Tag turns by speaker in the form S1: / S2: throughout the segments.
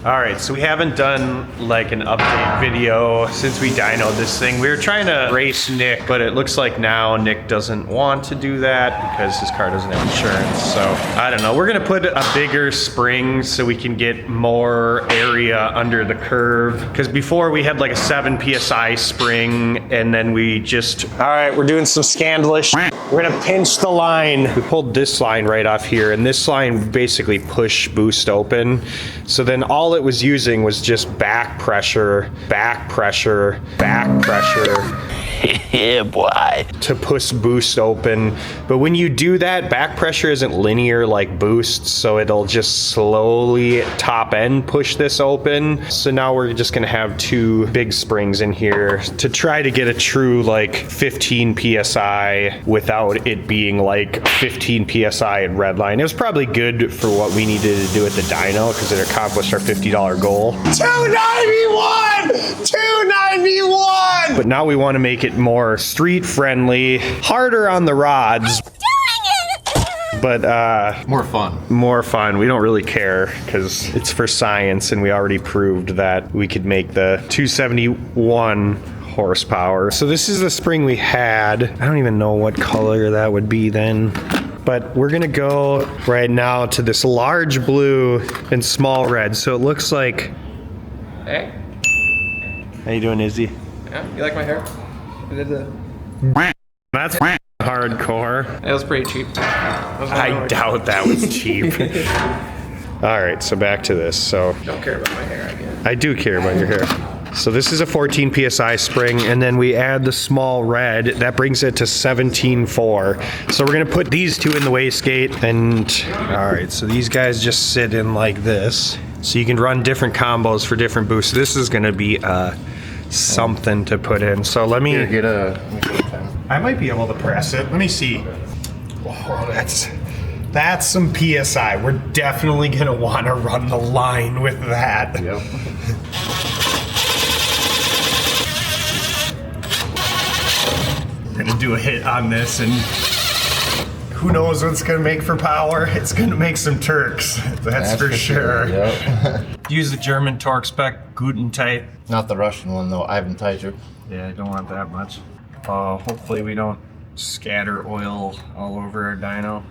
S1: All right, so we haven't done like an update video since we dynoed this thing. We were trying to race Nick, but it looks like now Nick doesn't want to do that because his car doesn't have insurance. So I don't know. We're gonna put a bigger spring so we can get more area under the curve. Because before we had like a 7 PSI spring and then we just, all right, we're doing some scandalous. We're gonna pinch the line. We pulled this line right off here and this line basically push boost open. So then all it was using was just back pressure, back pressure, back pressure. Yeah, boy. To push boost open. But when you do that, back pressure isn't linear like boost, so it'll just slowly top end push this open. So now we're just gonna have 2 big springs in here to try to get a true like 15 PSI without it being like 15 PSI in redline. It was probably good for what we needed to do at the dyno because it accomplished our $50 goal. 291! 291! But now we want to make it more street friendly, harder on the rods. But
S2: more fun.
S1: More fun. We don't really care because it's for science and we already proved that we could make the 271 horsepower. So this is the spring we had. I don't even know what color that would be then. But we're gonna go right now to this large blue and small red. So it looks like...
S3: Hey.
S1: How you doing, Izzy?
S3: Yeah, you like my hair? I did the...
S1: That's hardcore.
S3: It was pretty cheap.
S1: I doubt that was cheap. All right, so back to this. So
S3: Don't care about my hair, I guess.
S1: I do care about your hair. So this is a 14 PSI spring, and then we add the small red. That brings it to 17.4. So we're gonna put these 2 in the wastegate, and all right, so these guys just sit in like this. So you can run different combos for different boosts. This is gonna be something to put in. So let me...
S2: Get a...
S1: I might be able to press it. Let me see. Whoa, that's some PSI. We're definitely gonna want to run the line with that.
S2: Yep.
S1: We're gonna do a hit on this, and who knows what it's gonna make for power. It's gonna make some Turks. That's for sure.
S2: Yep.
S1: Use the German torque spec, Guten tight.
S2: Not the Russian one though, Ivan Tiger.
S1: Yeah, I don't want that much. Hopefully we don't scatter oil all over our dyno.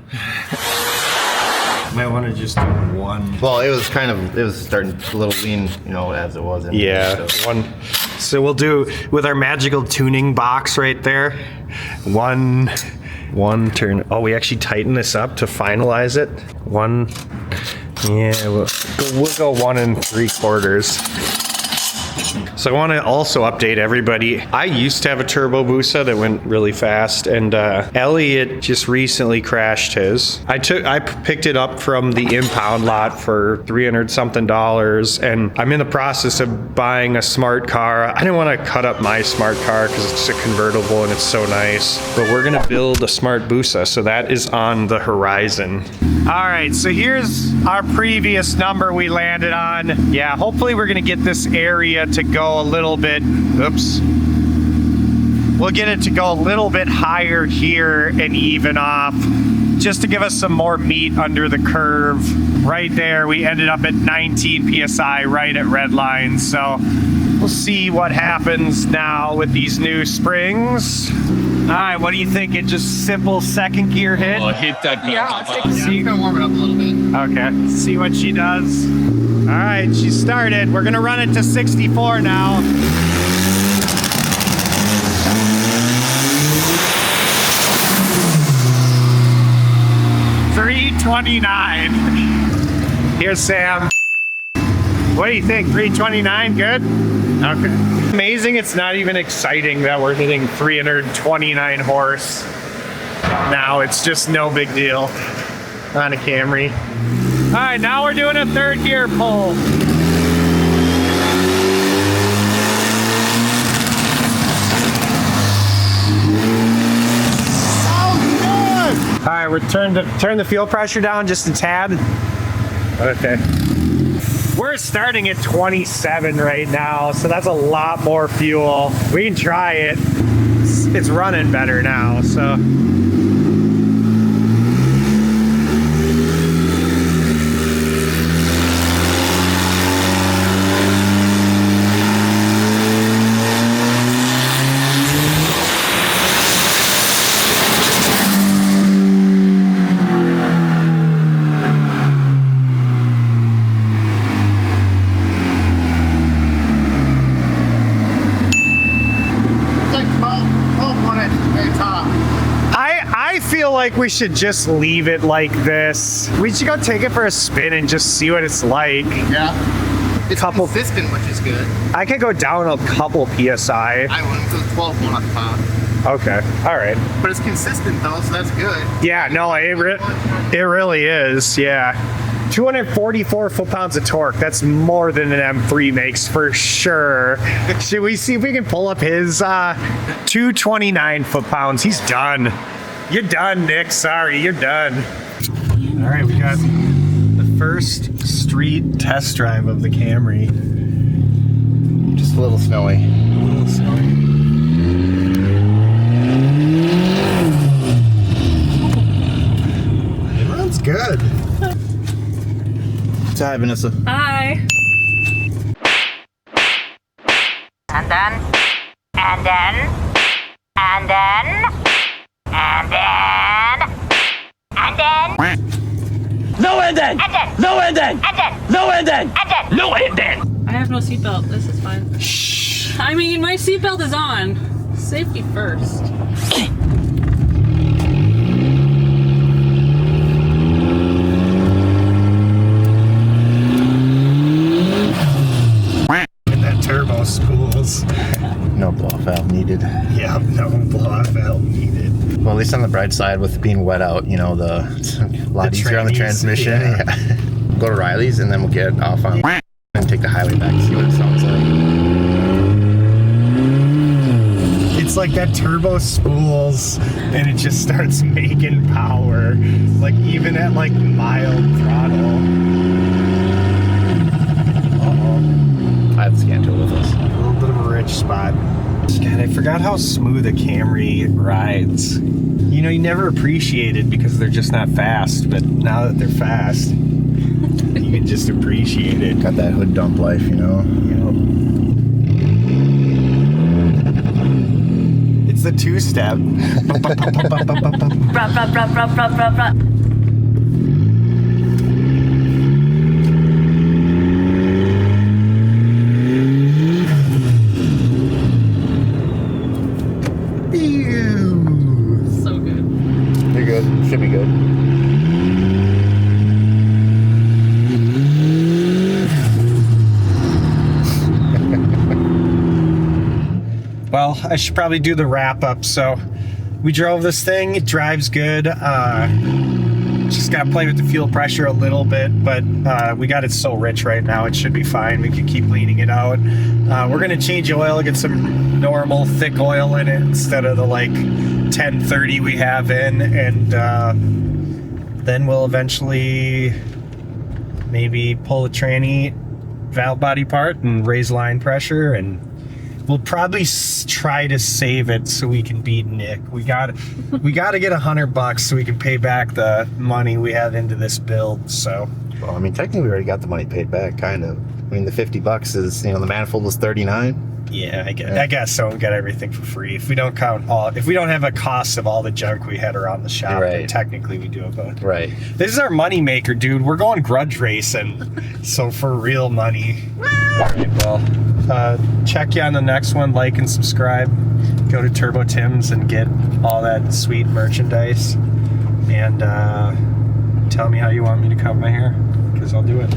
S1: Might want to just do 1.
S2: Well, it was starting a little lean, you know, as it was.
S1: Yeah,
S2: so.
S1: 1. So we'll do with our magical tuning box right there. 1 turn. Oh, we actually tighten this up to finalize it. 1. Yeah, we'll go 1 3/4. So I want to also update everybody. I used to have a turbo Busa that went really fast, and Elliot just recently crashed his. I picked it up from the impound lot for $300 something, and I'm in the process of buying a smart car. I didn't want to cut up my smart car because it's a convertible and it's so nice, but we're gonna build a smart Busa, so that is on the horizon. All right, so here's our previous number we landed on. Yeah, hopefully we're gonna get this area to go a little bit, oops. We'll get it to go a little bit higher here and even off, just to give us some more meat under the curve. Right there, we ended up at 19 PSI right at red line. So we'll see what happens now with these new springs. All right, what do you think? It just simple second gear hit?
S4: Oh, hit that gun.
S3: Yeah, I'll take a seat.
S2: I'm gonna warm it up a little bit.
S1: Okay, see what she does. All right, she started. We're gonna run it to 64 now. $329. Here's Sam. What do you think? 329, good? Okay. Amazing, it's not even exciting that we're hitting 329 horse. Now it's just no big deal on a Camry. All right, now we're doing a 3rd gear pull. All right, we're turn the fuel pressure down just a tad. Okay. We're starting at 27 right now, so that's a lot more fuel. We can try it. It's running better now, so. like we should just leave it like this. We should go take it for a spin and just see what it's like.
S2: Yeah. It's
S1: Couple-
S2: consistent, which is good.
S1: I could go down a couple PSI.
S2: I went to the 12 one on the top.
S1: Okay, all right.
S2: But it's consistent though, so that's good.
S1: Yeah, no, it really is, yeah. 244 foot-pounds of torque. That's more than an M3 makes for sure. Should we see if we can pull up his 229 foot-pounds? He's done. You're done, Nick. Sorry, you're done. All right, we got the first street test drive of the Camry.
S2: Just a little snowy.
S1: A little snowy. It runs good.
S2: Hi, Vanessa.
S4: Hi.
S5: And then, and then, and then, and then, and then.
S6: No and then!
S5: And then.
S6: No and then!
S5: And then.
S6: No and then!
S5: And then.
S6: No and then!
S4: I have no seatbelt. This is fine.
S1: Shh.
S4: I mean, my seatbelt is on. Safety first.
S1: And that turbo spools.
S2: No blow-off valve needed.
S1: Yeah, no blow-off valve needed.
S2: Well, at least on the bright side with being wet out, you know, it's a lot easier on the
S1: trannies,
S2: transmission.
S1: yeah.
S2: Yeah. Go to Riley's and then we'll get off on and take the highway back to see what it sounds like.
S1: It's like that turbo spools and it just starts making power. Like even at like mild throttle. Uh-oh.
S2: I have the scan tool with us.
S1: A little bit of a rich spot. God, I forgot how smooth a Camry rides. You know, you never appreciate it because they're just not fast, but now that they're fast, you can just appreciate it.
S2: Got that hood dump life, you know.
S1: It's the two-step.
S5: Rup, rup, rup, rup, rup, rup, rup.
S4: So good.
S2: You're good. Should be good.
S1: Well, I should probably do the wrap-up. So we drove this thing. It drives good. Just got to play with the fuel pressure a little bit, but we got it so rich right now, it should be fine. We can keep leaning it out. We're going to change oil, get some normal thick oil in it instead of the like 1030 we have in, and then we'll eventually maybe pull the tranny valve body part and raise line pressure, and we'll probably try to save it so we can beat Nick. We got to get $100 so we can pay back the money we have into this build. So,
S2: Well, I mean, technically we already got the money paid back, kind of. I mean, the $50 is, you know, the manifold was $39.
S1: yeah, I guess so. We got everything for free. If we don't if we don't have a cost of all the junk we had around the shop, then
S2: Right.
S1: technically we do. But
S2: Right.
S1: this is our money maker, dude. We're going grudge racing, so for real money. All right, well, check you on the next one. Like and subscribe. Go to Turbo Tim's and get all that sweet merchandise. And tell me how you want me to cut my hair, because I'll do it.